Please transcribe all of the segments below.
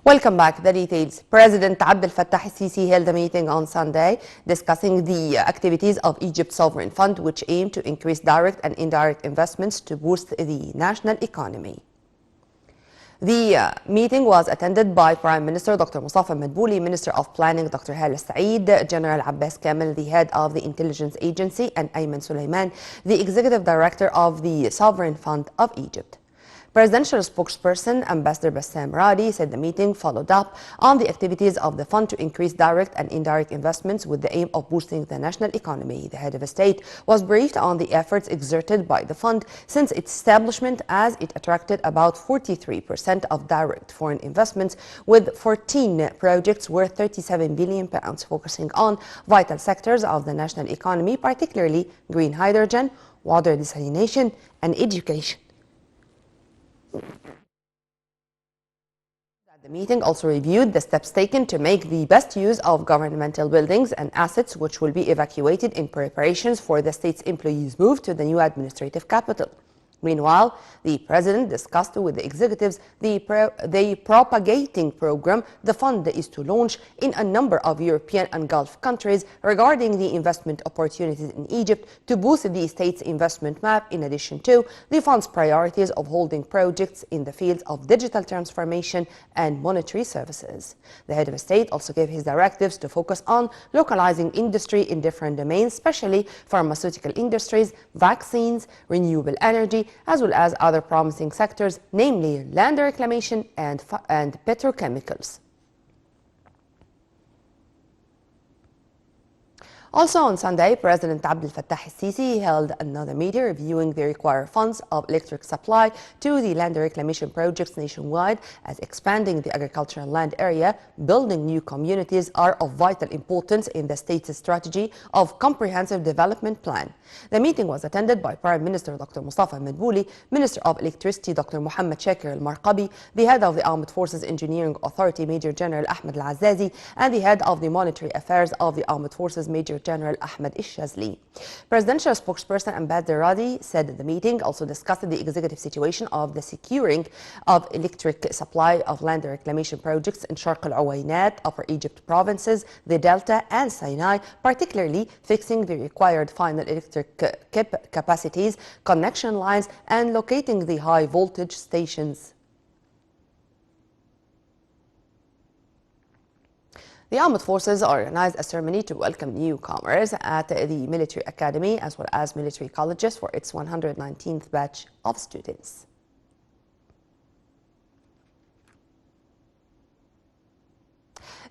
Welcome back. The details. President Abdel Fattah el-Sisi held a meeting on Sunday discussing the activities of Egypt's sovereign fund, which aim to increase direct and indirect investments to boost the national economy. The meeting was attended by Prime Minister Dr. Mustafa Madbouli, Minister of Planning Dr. Hala Saeed, General Abbas Kamel, the head of the intelligence agency, and Ayman Sulaiman, the executive director of the Sovereign Fund of Egypt. Presidential spokesperson Ambassador Bassam Radi said the meeting followed up on the activities of the fund to increase direct and indirect investments with the aim of boosting the national economy. The head of state was briefed on the efforts exerted by the fund since its establishment, as it attracted about 43% of direct foreign investments, with 14 projects worth £37 billion, focusing on vital sectors of the national economy, particularly green hydrogen, water desalination, and education. The meeting also reviewed the steps taken to make the best use of governmental buildings and assets, which will be evacuated in preparations for the state's employees' move to the new administrative capital. Meanwhile, the president discussed with the executives the propagating program the fund is to launch in a number of European and Gulf countries regarding the investment opportunities in Egypt to boost the state's investment map, in addition to the fund's priorities of holding projects in the fields of digital transformation and monetary services. The head of state also gave his directives to focus on localizing industry in different domains, especially pharmaceutical industries, vaccines, renewable energy, as well as other promising sectors, namely land reclamation and petrochemicals. Also on Sunday, President Abdel Fattah el-Sisi held another meeting reviewing the required funds of electric supply to the land reclamation projects nationwide, as expanding the agricultural land area, building new communities are of vital importance in the state's strategy of comprehensive development plan. The meeting was attended by Prime Minister Dr. Mustafa Madbouli, Minister of Electricity Dr. Mohammed Shakir al-Marqabi, the head of the Armed Forces Engineering Authority Major General Ahmed al-Azazi, and the head of the Monetary Affairs of the Armed Forces Major General Ahmed al-Shazli. Presidential spokesperson Ambassador Radi said the meeting also discussed the executive situation of the securing of electric supply of land reclamation projects in Sharq al-Uwaynat, Upper Egypt provinces, the Delta, and Sinai, particularly fixing the required final electric capacities, connection lines, and locating the high voltage stations. The Armed Forces organized a ceremony to welcome newcomers at the military academy as well as military colleges for its 119th batch of students.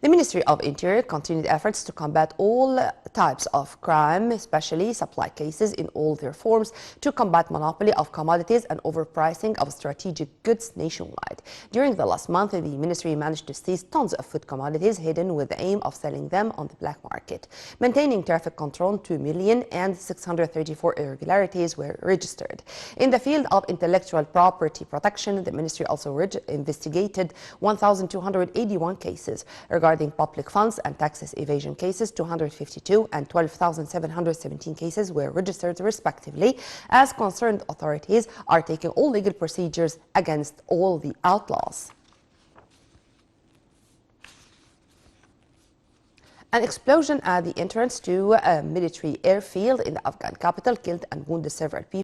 The Ministry of Interior continued efforts to combat all types of crime, especially supply cases in all their forms, to combat monopoly of commodities and overpricing of strategic goods nationwide. During the last month, the ministry managed to seize tons of food commodities hidden with the aim of selling them on the black market. Maintaining traffic control, 2,634,000 irregularities were registered. In the field of intellectual property protection, the ministry also investigated 1,281 cases. Regarding public funds and taxes evasion cases, 252 and 12,717 cases were registered respectively, as concerned authorities are taking all legal procedures against all the outlaws. An explosion at the entrance to a military airfield in the Afghan capital killed and wounded several people.